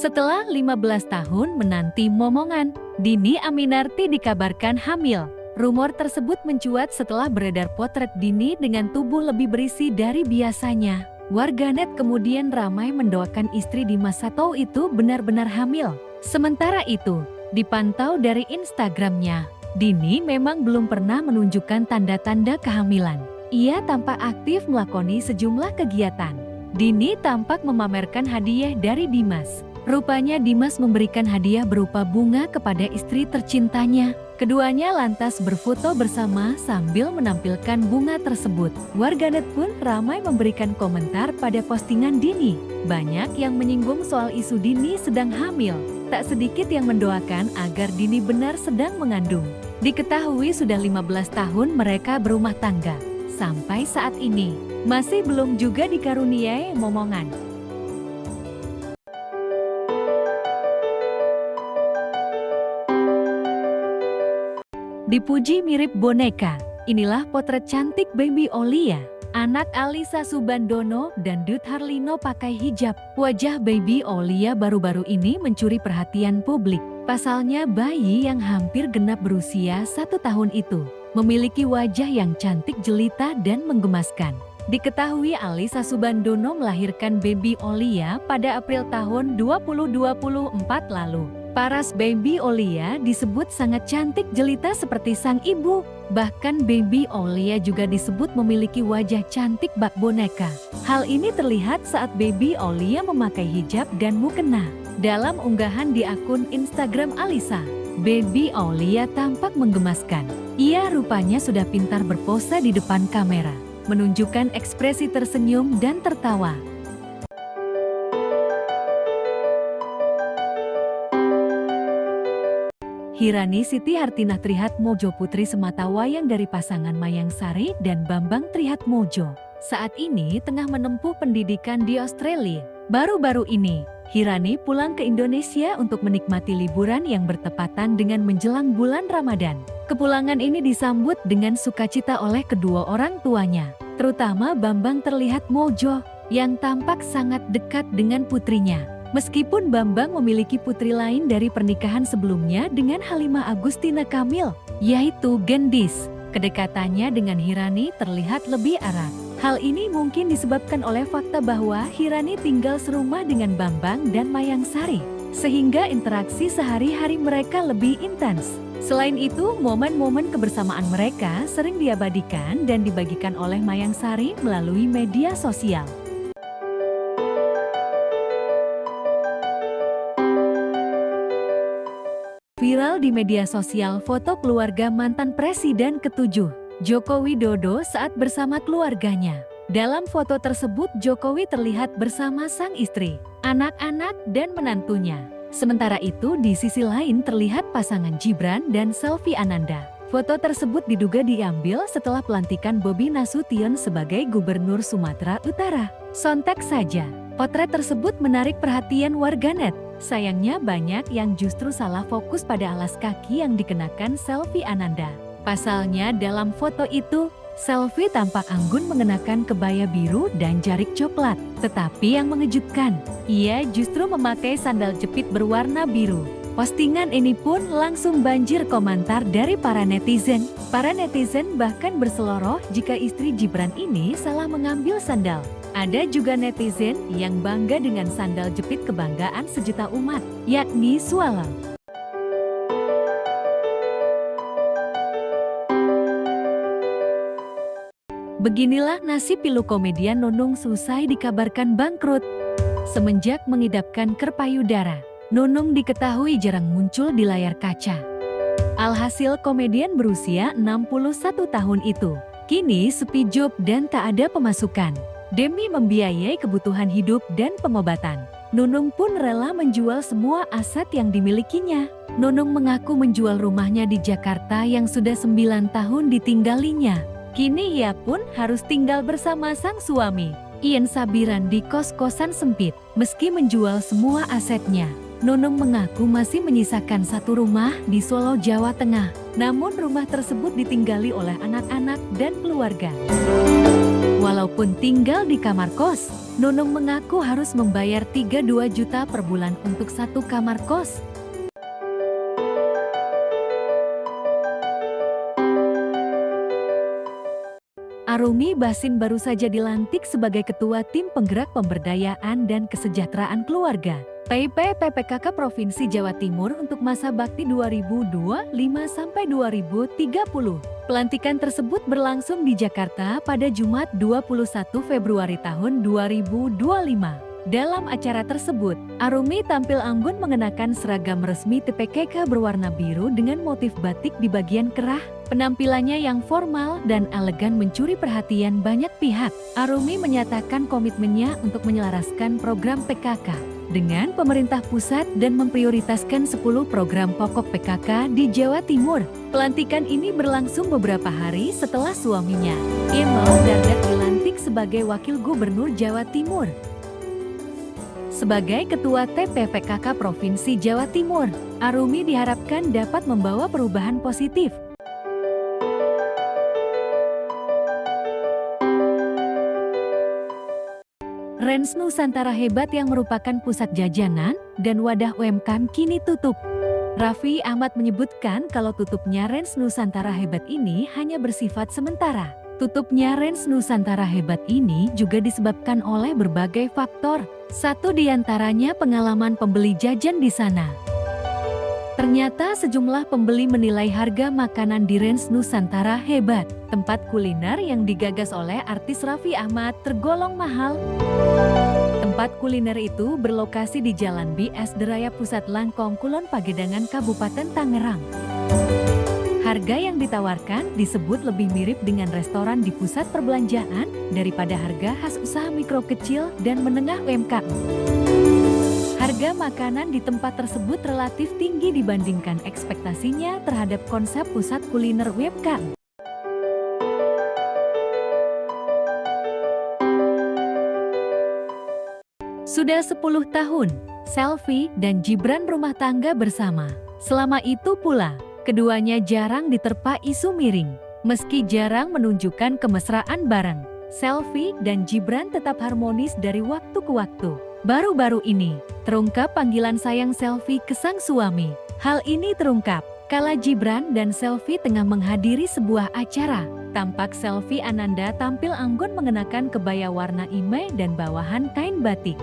Setelah 15 tahun menanti momongan, Dhini Aminarti dikabarkan hamil. Rumor tersebut mencuat setelah beredar potret Dhini dengan tubuh lebih berisi dari biasanya. Warganet kemudian ramai mendoakan istri Dimas Sato itu benar-benar hamil. Sementara itu, dipantau dari Instagramnya, Dhini memang belum pernah menunjukkan tanda-tanda kehamilan. Ia tampak aktif melakoni sejumlah kegiatan. Dhini tampak memamerkan hadiah dari Dimas. Rupanya Dimas memberikan hadiah berupa bunga kepada istri tercintanya. Keduanya lantas berfoto bersama sambil menampilkan bunga tersebut. Warganet pun ramai memberikan komentar pada postingan Dhini. Banyak yang menyinggung soal isu Dhini sedang hamil. Tak sedikit yang mendoakan agar Dhini benar sedang mengandung. Diketahui sudah 15 tahun mereka berumah tangga. Sampai saat ini, masih belum juga dikaruniai momongan. Dipuji mirip boneka, inilah potret cantik baby Olia. Anak Alisa Subandono dan Dude Harlino pakai hijab. Wajah baby Olia baru-baru ini mencuri perhatian publik. Pasalnya bayi yang hampir genap berusia 1 tahun itu memiliki wajah yang cantik jelita dan menggemaskan. Diketahui Alisa Subandono melahirkan baby Olia pada April tahun 2024 lalu. Paras baby Olia disebut sangat cantik jelita seperti sang ibu. Bahkan baby Olia juga disebut memiliki wajah cantik bak boneka. Hal ini terlihat saat baby Olia memakai hijab dan mukena. Dalam unggahan di akun Instagram Alisa, baby Olia tampak menggemaskan. Ia rupanya sudah pintar berpose di depan kamera, menunjukkan ekspresi tersenyum dan tertawa. Hirani Siti Hartinah Trihatmojo putri sematawayang dari pasangan Mayang Sari dan Bambang Trihatmojo. Saat ini tengah menempuh pendidikan di Australia. Baru-baru ini, Hirani pulang ke Indonesia untuk menikmati liburan yang bertepatan dengan menjelang bulan Ramadan. Kepulangan ini disambut dengan sukacita oleh kedua orang tuanya, terutama Bambang Trihatmojo yang tampak sangat dekat dengan putrinya. Meskipun Bambang memiliki putri lain dari pernikahan sebelumnya dengan Halimah Agustina Kamil, yaitu Gendis, kedekatannya dengan Hirani terlihat lebih erat. Hal ini mungkin disebabkan oleh fakta bahwa Hirani tinggal serumah dengan Bambang dan Mayang Sari, sehingga interaksi sehari-hari mereka lebih intens. Selain itu, momen-momen kebersamaan mereka sering diabadikan dan dibagikan oleh Mayang Sari melalui media sosial. Viral di media sosial foto keluarga mantan Presiden ke-7, Joko Widodo saat bersama keluarganya. Dalam foto tersebut Jokowi terlihat bersama sang istri, anak-anak dan menantunya. Sementara itu di sisi lain terlihat pasangan Gibran dan Selvi Ananda. Foto tersebut diduga diambil setelah pelantikan Bobi Nasution sebagai Gubernur Sumatera Utara. Sontak saja, potret tersebut menarik perhatian warganet. Sayangnya banyak yang justru salah fokus pada alas kaki yang dikenakan Selvi Ananda. Pasalnya dalam foto itu, Selvi tampak anggun mengenakan kebaya biru dan jarik coklat. Tetapi yang mengejutkan, ia justru memakai sandal jepit berwarna biru. Postingan ini pun langsung banjir komentar dari para netizen. Para netizen bahkan berseloroh jika istri Gibran ini salah mengambil sandal. Ada juga netizen yang bangga dengan sandal jepit kebanggaan sejuta umat, yakni Swallow. Beginilah nasib pilu komedian Nunung Susai dikabarkan bangkrut. Semenjak mengidapkan ker payudara, Nunung diketahui jarang muncul di layar kaca. Alhasil komedian berusia 61 tahun itu kini sepi job dan tak ada pemasukan. Demi membiayai kebutuhan hidup dan pengobatan, Nunung pun rela menjual semua aset yang dimilikinya. Nunung mengaku menjual rumahnya di Jakarta yang sudah 9 tahun ditinggalinya. Kini ia pun harus tinggal bersama sang suami, Ian Sabiran, di kos-kosan sempit. Meski menjual semua asetnya, Nunung mengaku masih menyisakan satu rumah di Solo, Jawa Tengah. Namun rumah tersebut ditinggali oleh anak-anak dan keluarga. Walaupun tinggal di kamar kos, Nunung mengaku harus membayar 32 juta per bulan untuk satu kamar kos. Arumi Bachsin baru saja dilantik sebagai Ketua Tim Penggerak Pemberdayaan dan Kesejahteraan Keluarga (PPKK) Provinsi Jawa Timur untuk masa bakti 2025 sampai 2030. Pelantikan tersebut berlangsung di Jakarta pada Jumat 21 Februari tahun 2025. Dalam acara tersebut, Arumi tampil anggun mengenakan seragam resmi TPKK berwarna biru dengan motif batik di bagian kerah. Penampilannya yang formal dan elegan mencuri perhatian banyak pihak. Arumi menyatakan komitmennya untuk menyelaraskan program PKK dengan pemerintah pusat dan memprioritaskan 10 program pokok PKK di Jawa Timur. Pelantikan ini berlangsung beberapa hari setelah suaminya, Emil Dardak, dilantik sebagai Wakil Gubernur Jawa Timur. Sebagai Ketua TPPKK Provinsi Jawa Timur, Arumi diharapkan dapat membawa perubahan positif. Rens Nusantara Hebat yang merupakan pusat jajanan dan wadah UMKM kini tutup. Raffi Ahmad menyebutkan kalau tutupnya Rens Nusantara Hebat ini hanya bersifat sementara. Tutupnya Rens Nusantara Hebat ini juga disebabkan oleh berbagai faktor. Satu diantaranya pengalaman pembeli jajan di sana. Ternyata sejumlah pembeli menilai harga makanan di Rens Nusantara Hebat, tempat kuliner yang digagas oleh artis Raffi Ahmad, tergolong mahal. Tempat kuliner itu berlokasi di Jalan BS Deraya Pusat Langkong, Kulon Pagedangan, Kabupaten Tangerang. Harga yang ditawarkan disebut lebih mirip dengan restoran di pusat perbelanjaan daripada harga khas usaha mikro kecil dan menengah UMKM. Harga makanan di tempat tersebut relatif tinggi dibandingkan ekspektasinya terhadap konsep pusat kuliner UMKM. Sudah 10 tahun, Selfie dan Gibran rumah tangga bersama. Selama itu pula, keduanya jarang diterpa isu miring. Meski jarang menunjukkan kemesraan bareng, Selfie dan Gibran tetap harmonis dari waktu ke waktu. Baru-baru ini, terungkap panggilan sayang Selfie ke sang suami. Hal ini terungkap kala Gibran dan Selfie tengah menghadiri sebuah acara. Tampak Selfie Ananda tampil anggun mengenakan kebaya warna imeh dan bawahan kain batik.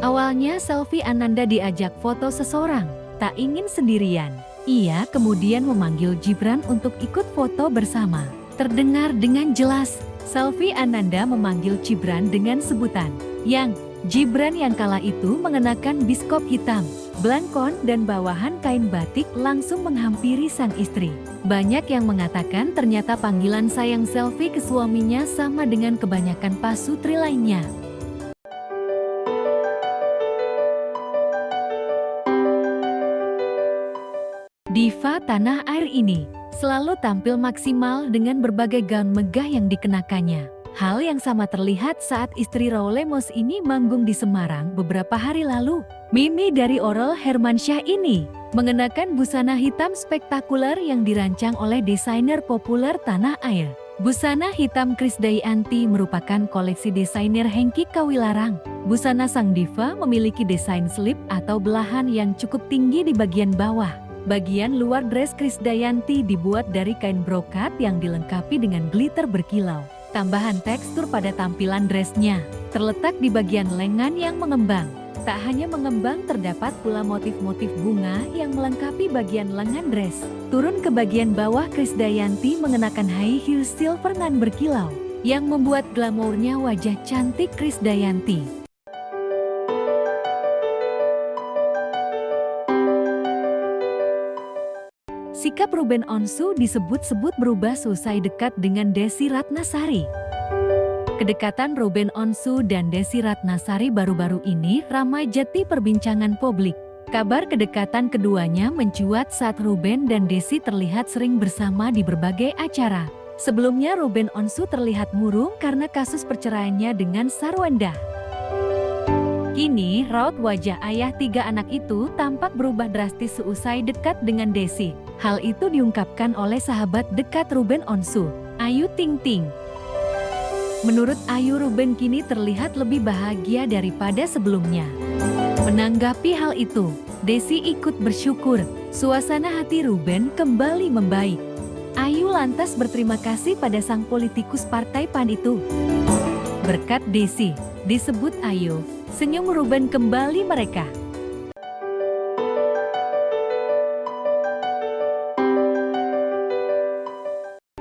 Awalnya Selfie Ananda diajak foto seseorang, tak ingin sendirian. Ia kemudian memanggil Gibran untuk ikut foto bersama. Terdengar dengan jelas, Selfie Ananda memanggil Gibran dengan sebutan Yang. Gibran yang kala itu mengenakan biskop hitam, blangkon dan bawahan kain batik langsung menghampiri sang istri. Banyak yang mengatakan ternyata panggilan sayang Selfie ke suaminya sama dengan kebanyakan pasutri lainnya. Diva tanah air ini selalu tampil maksimal dengan berbagai gaun megah yang dikenakannya. Hal yang sama terlihat saat istri Raul Lemos ini manggung di Semarang beberapa hari lalu. Mimi dari Aurel Hermansyah ini mengenakan busana hitam spektakuler yang dirancang oleh desainer populer tanah air. Busana hitam Krisdayanti merupakan koleksi desainer Hengki Kawilarang. Busana sang diva memiliki desain slip atau belahan yang cukup tinggi di bagian bawah. Bagian luar dress Krisdayanti dibuat dari kain brokat yang dilengkapi dengan glitter berkilau. Tambahan tekstur pada tampilan dressnya terletak di bagian lengan yang mengembang. Tak hanya mengembang, terdapat pula motif-motif bunga yang melengkapi bagian lengan dress. Turun ke bagian bawah, Krisdayanti mengenakan high heel silver nan berkilau yang membuat glamournya wajah cantik Krisdayanti. Sikap Ruben Onsu disebut-sebut berubah selesai dekat dengan Desy Ratnasari. Kedekatan Ruben Onsu dan Desy Ratnasari baru-baru ini ramai jadi perbincangan publik. Kabar kedekatan keduanya mencuat saat Ruben dan Desy terlihat sering bersama di berbagai acara. Sebelumnya Ruben Onsu terlihat murung karena kasus perceraiannya dengan Sarwenda. Kini raut wajah ayah 3 anak itu tampak berubah drastis seusai dekat dengan Desy. Hal itu diungkapkan oleh sahabat dekat Ruben Onsu, Ayu Ting Ting. Menurut Ayu, Ruben kini terlihat lebih bahagia daripada sebelumnya. Menanggapi hal itu, Desi ikut bersyukur, suasana hati Ruben kembali membaik. Ayu lantas berterima kasih pada sang politikus Partai PAN itu. Berkat Desi, disebut Ayu, senyum Ruben kembali mereka.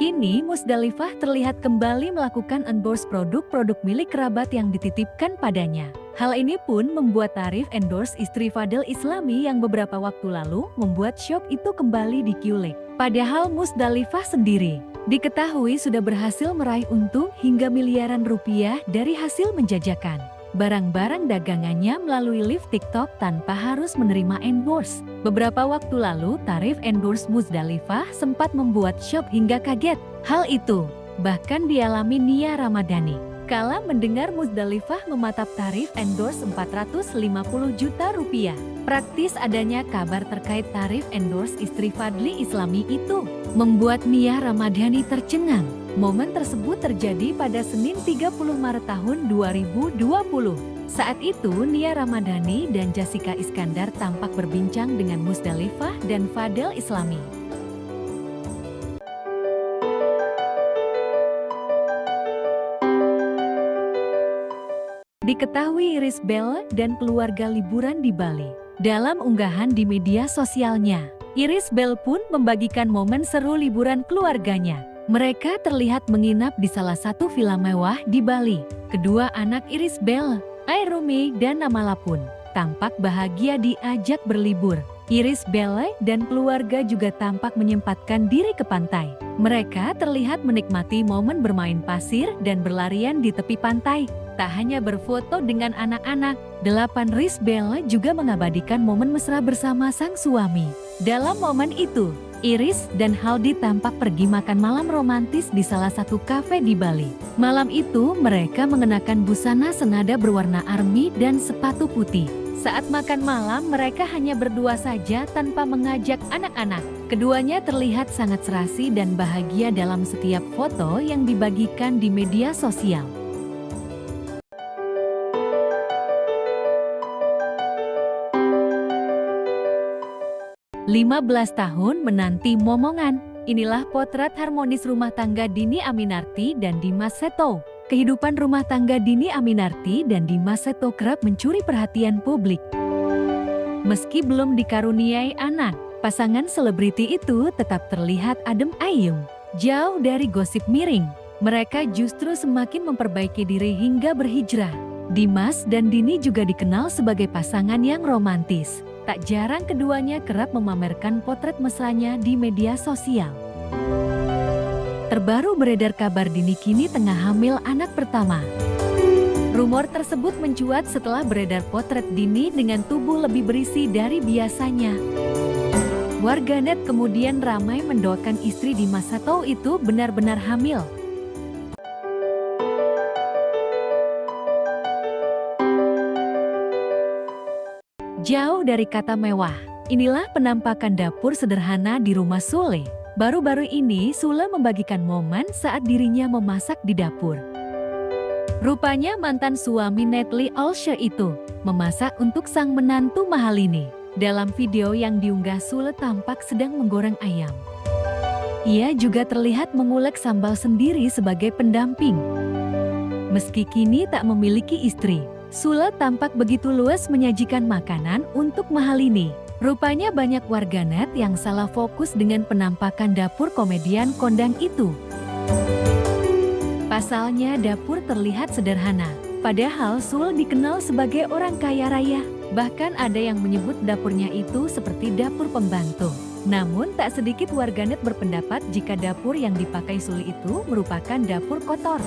Kini Musdalifah terlihat kembali melakukan endorse produk-produk milik kerabat yang dititipkan padanya. Hal ini pun membuat tarif endorse istri Fadel Islami yang beberapa waktu lalu membuat shop itu kembali dikulek. Padahal Musdalifah sendiri diketahui sudah berhasil meraih untung hingga miliaran rupiah dari hasil menjajakan barang-barang dagangannya melalui live TikTok tanpa harus menerima endorse. Beberapa waktu lalu tarif endorse Musdalifah sempat membuat shop hingga kaget. Hal itu bahkan dialami Nia Ramadhani kala mendengar Musdalifah mematap tarif endorse 450 juta rupiah. Praktis adanya kabar terkait tarif endorse istri Fadli Islami itu membuat Nia Ramadhani tercengang. Momen tersebut terjadi pada Senin 30 Maret tahun 2020. Saat itu Nia Ramadhani dan Jessica Iskandar tampak berbincang dengan Musdalifah dan Fadel Islami. Diketahui Irish Bella dan keluarga liburan di Bali. Dalam unggahan di media sosialnya, Irish Bella pun membagikan momen seru liburan keluarganya. Mereka terlihat menginap di salah satu villa mewah di Bali. Kedua anak Irish Bella, Airumi dan Namala pun tampak bahagia diajak berlibur. Irish Bella dan keluarga juga tampak menyempatkan diri ke pantai. Mereka terlihat menikmati momen bermain pasir dan berlarian di tepi pantai. Tak hanya berfoto dengan anak-anak, 8 Irish Bella juga mengabadikan momen mesra bersama sang suami. Dalam momen itu, Iris dan Haldi tampak pergi makan malam romantis di salah satu kafe di Bali. Malam itu mereka mengenakan busana senada berwarna army dan sepatu putih. Saat makan malam mereka hanya berdua saja tanpa mengajak anak-anak. Keduanya terlihat sangat serasi dan bahagia dalam setiap foto yang dibagikan di media sosial. 15 tahun menanti momongan. Inilah potret harmonis rumah tangga Dhini Aminarti dan Dimas Seto. Kehidupan rumah tangga Dhini Aminarti dan Dimas Seto kerap mencuri perhatian publik. Meski belum dikaruniai anak, pasangan selebriti itu tetap terlihat adem ayem. Jauh dari gosip miring, mereka justru semakin memperbaiki diri hingga berhijrah. Dimas dan Dhini juga dikenal sebagai pasangan yang romantis. Tak jarang keduanya kerap memamerkan potret mesranya di media sosial. Terbaru beredar kabar Dhini kini tengah hamil anak pertama. Rumor tersebut mencuat setelah beredar potret Dhini dengan tubuh lebih berisi dari biasanya. Warganet kemudian ramai mendoakan istri Dimas Seto itu benar-benar hamil. Jauh dari kata mewah, inilah penampakan dapur sederhana di rumah Sule. Baru-baru ini Sule membagikan momen saat dirinya memasak di dapur. Rupanya mantan suami Natalie Olsha itu memasak untuk sang menantu Mahalini. Dalam video yang diunggah, Sule tampak sedang menggoreng ayam. Ia juga terlihat mengulek sambal sendiri sebagai pendamping. Meski kini tak memiliki istri, Sule tampak begitu luas menyajikan makanan untuk Mahalini. Rupanya banyak warganet yang salah fokus dengan penampakan dapur komedian kondang itu. Pasalnya dapur terlihat sederhana, padahal Sule dikenal sebagai orang kaya raya. Bahkan ada yang menyebut dapurnya itu seperti dapur pembantu. Namun tak sedikit warganet berpendapat jika dapur yang dipakai Sule itu merupakan dapur kotor.